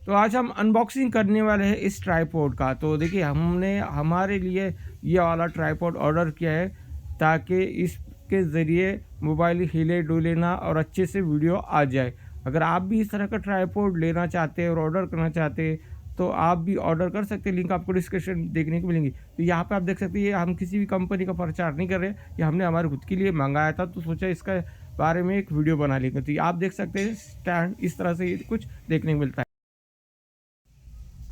तो आज हम अनबॉक्सिंग करने वाले हैं इस ट्राइपॉड का। तो देखिए हमने हमारे लिए ये वाला ट्राइपॉड ऑर्डर किया है ताकि इसके ज़रिए मोबाइल हिले डुले ना और अच्छे से वीडियो आ जाए। अगर आप भी इस तरह का ट्राइपॉड लेना चाहते हैं और ऑर्डर करना चाहते हैं तो आप भी ऑर्डर कर सकते हैं। लिंक आपको डिस्क्रिप्शन देखने को मिलेंगी। तो यहाँ पे आप देख सकते हैं, ये हम किसी भी कंपनी का प्रचार नहीं कर रहे, ये हमने हमारे खुद के लिए मंगाया था तो सोचा इसका बारे में एक वीडियो बना लेंगे। तो ये आप देख सकते हैं स्टैंड इस तरह से ये कुछ देखने को मिलता है।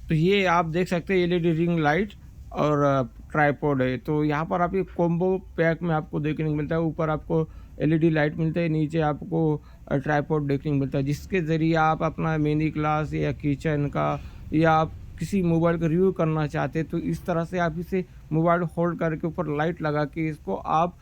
तो ये आप देख सकते हैं एलईडी रिंग लाइट और ट्राइपॉड है। तो यहाँ पर आप ये कॉम्बो पैक में आपको देखने को मिलता है। ऊपर आपको एलईडी लाइट मिलता है, नीचे आपको ट्राइपॉड देखने को मिलता है, जिसके ज़रिए आप अपना मेहंदी क्लास या किचन का या आप किसी मोबाइल का रिव्यू करना चाहते हैं तो इस तरह से आप इसे मोबाइल होल्ड करके ऊपर लाइट लगा के इसको आप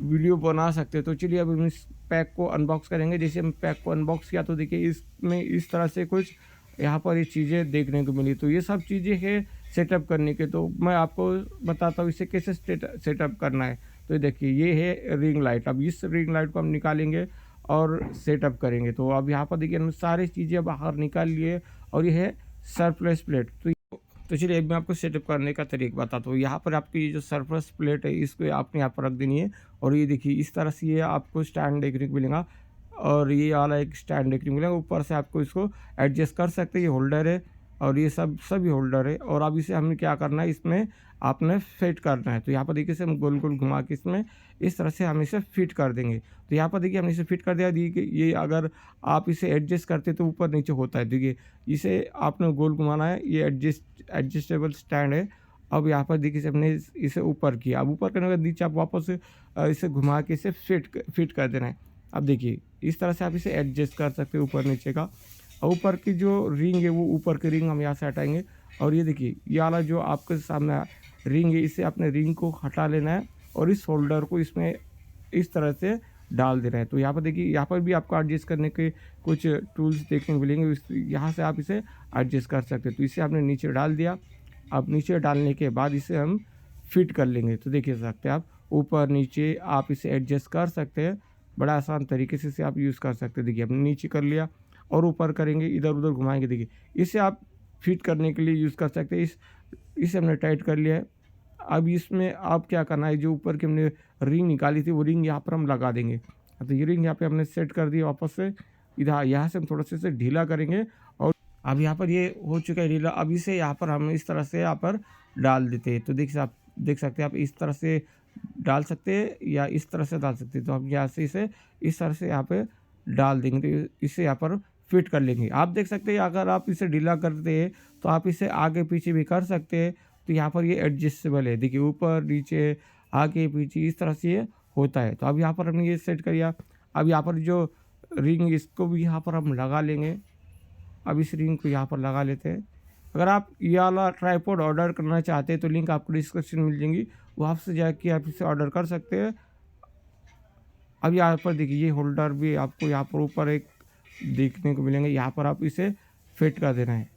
वीडियो बना सकते हैं। तो चलिए अब हम इस पैक को अनबॉक्स करेंगे। जैसे हम पैक को अनबॉक्स किया तो देखिए इसमें इस तरह से कुछ यहाँ पर ये चीज़ें देखने को मिली। तो ये सब चीज़ें हैं सेटअप करने के। तो मैं आपको बताता हूँ इसे कैसे सेटअप करना है। तो देखिए ये है रिंग लाइट। अब इस रिंग लाइट को हम निकालेंगे और सेटअप करेंगे। तो अब यहाँ पर देखिए हमने सारी चीज़ें बाहर निकाल लिए और ये है सरप्लस प्लेट। तो चलिए अब मैं आपको सेटअप करने का तरीका बताता हूँ। यहाँ पर आपकी ये जो सरप्लस प्लेट है इसको आपने यहाँ पर रख देनी है और ये देखिए इस तरह से ये आपको स्टैंड देखने को मिलेगा और ये वाला एक स्टैंड देखने को मिलेगा। ऊपर से आपको इसको एडजस्ट कर सकते हैं। ये होल्डर है और ये सभी होल्डर है। और अब इसे हमें क्या करना है, इसमें आपने फिट करना है। तो यहाँ पर देखिए इसे हम गोल गोल घुमा के इसमें इस तरह से हम इसे फिट कर देंगे। तो यहाँ पर देखिए हमने इसे फिट कर दिया। देखिए ये अगर आप इसे एडजस्ट करते तो ऊपर नीचे होता है। देखिए इसे आपने गोल घुमाना है। ये एडजस्टेबल स्टैंड है। अब यहाँ पर देखिए हमने इसे ऊपर किया। अब ऊपर करने के बाद नीचे आप वापस इसे घुमा के इसे फिट कर देना है। अब देखिए इस तरह से आप इसे एडजस्ट कर सकते हैं ऊपर नीचे का। और ऊपर की जो रिंग है वो ऊपर की रिंग हम यहाँ से हटाएंगे और ये देखिए ये वाला जो आपके सामने रिंग है इसे अपने रिंग को हटा लेना है और इस होल्डर को इसमें इस तरह से डाल देना है। तो यहाँ पर देखिए यहाँ पर भी आपको एडजस्ट करने के कुछ टूल्स देखने को मिलेंगे। यहाँ से आप इसे एडजस्ट कर सकते हैं। तो इसे आपने नीचे डाल दिया। अब नीचे डालने के बाद इसे हम फिट कर लेंगे। तो देखिए सकते हैं आप ऊपर नीचे आप इसे एडजस्ट कर सकते हैं। बड़ा आसान तरीके से इसे आप यूज़ कर सकते हैं। देखिए हमने नीचे कर लिया और ऊपर करेंगे, इधर उधर घुमाएंगे। देखिए इसे आप फिट करने के लिए यूज़ कर सकते हैं। इसे हमने टाइट कर लिया है। अब इसमें आप क्या करना है, जो ऊपर की हमने रिंग निकाली थी वो रिंग यहाँ पर हम लगा देंगे। तो ये रिंग यहाँ पे हमने सेट कर दी वापस से। इधर यहाँ से हम थोड़ा सा इसे ढीला करेंगे और अब यहाँ पर ये हो चुका है ढीला। अब इसे यहाँ पर हम इस तरह से यहाँ पर डाल देते हैं। तो आप देख सकते हैं, आप इस तरह से डाल सकते हैं या इस तरह से डाल सकते हैं। तो हम यहाँ से इसे इस तरह से यहाँ पे डाल देंगे तो इसे यहाँ पर फिट कर लेंगे। आप देख सकते हैं अगर आप इसे ढीला करते हैं तो आप इसे आगे पीछे भी कर सकते हैं। तो यहाँ पर ये एडजस्टेबल है। देखिए ऊपर नीचे आगे पीछे इस तरह से ये होता है। तो अब यहाँ पर हमने ये सेट कर लिया। अब यहाँ पर जो रिंग इसको भी यहाँ पर हम लगा लेंगे। अब इस रिंग को यहाँ पर लगा लेते हैं। अगर आप ये वाला ट्राइपॉड ऑर्डर करना चाहते हैं तो लिंक आपको डिस्क्रिप्शन में मिल जाएंगी, वहाँ से जाके आप इसे ऑर्डर कर सकते हैं। अब यहाँ पर देखिए ये होल्डर भी आपको यहाँ पर ऊपर एक देखने को मिलेंगे। यहाँ पर आप इसे फिट कर देना है।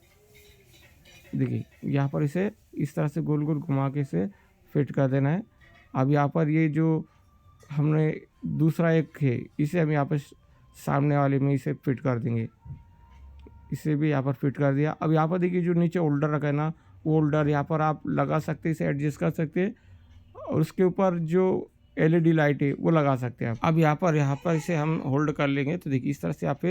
देखिए यहाँ पर इसे इस तरह से गोल गोल घुमा के इसे फिट कर देना है। अब यहाँ पर ये जो हमने दूसरा एक है इसे हम यहाँ पर सामने वाले में इसे फिट कर देंगे। इसे भी यहाँ पर फिट कर दिया। अब यहाँ पर देखिए जो नीचे होल्डर रखा है ना, वो होल्डर यहाँ पर आप लगा सकते हैं, इसे एडजस्ट कर सकते हैं और उसके ऊपर जो एलईडी लाइट है वो लगा सकते हैं आप। अब यहाँ पर इसे हम होल्ड कर लेंगे। तो देखिए इस तरह से आप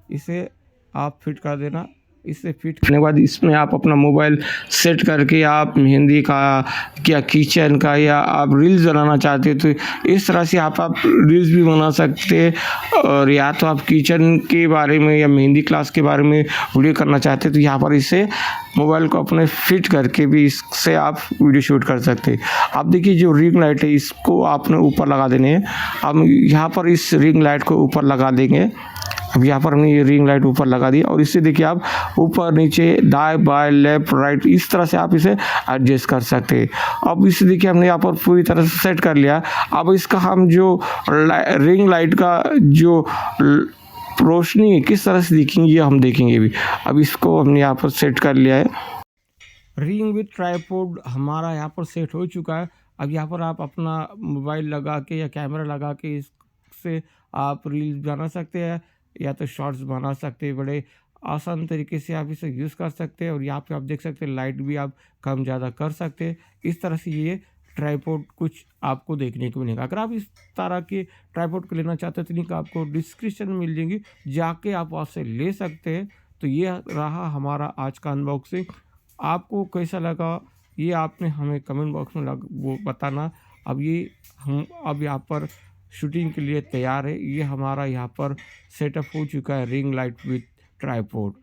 इसे आप फिट कर देना। इसे फिट करने के बाद इसमें आप अपना मोबाइल सेट करके आप मेहंदी का या किचन का या आप रील्स बनाना चाहते हो तो इस तरह से आप रील्स भी बना सकते हैं। और या तो आप किचन के बारे में या मेहंदी क्लास के बारे में वीडियो करना चाहते हैं तो यहाँ पर इसे मोबाइल को अपने फिट करके भी इससे आप वीडियो शूट कर सकते हैं। आप देखिए जो रिंग लाइट है इसको आपने ऊपर लगा देने हैं। अब यहाँ पर इस रिंग लाइट को ऊपर लगा देंगे। अब यहाँ पर हमने ये रिंग लाइट ऊपर लगा दी और इससे देखिए आप ऊपर नीचे दाएं बाएं लेफ्ट राइट इस तरह से आप इसे एडजस्ट कर सकते हैं। अब इसे देखिए हमने यहाँ पर पूरी तरह से सेट कर लिया। अब इसका हम जो रिंग लाइट का जो रोशनी है किस तरह से दिखेंगी ये हम देखेंगे भी। अब इसको हमने यहाँ पर सेट कर लिया है। रिंग विथ ट्राइपॉड हमारा यहाँ पर सेट हो चुका है। अब यहाँ पर आप अपना मोबाइल लगा के या कैमरा लगा के इससे आप रील्स बना सकते हैं या तो शॉर्ट्स बना सकते हैं बड़े। आसान तरीके से आप इसे यूज़ कर सकते हैं। और यहाँ पे आप देख सकते हैं लाइट भी आप कम ज़्यादा कर सकते हैं। इस तरह से ये ट्राइपॉड कुछ आपको देखने को मिलेगा। अगर आप इस तरह के ट्राइपॉड को लेना चाहते हैं तो लिंक आपको डिस्क्रिप्शन में मिल जाएंगी, जाके आप वहाँ से ले सकते हैं। तो ये रहा हमारा आज का अनबॉक्सिंग। आपको कैसा लगा ये आपने हमें कमेंट बॉक्स में वो बताना। हम अब यहाँ पर शूटिंग के लिए तैयार है। ये हमारा यहाँ पर सेटअप हो चुका है रिंग लाइट विथ ट्राइपॉड।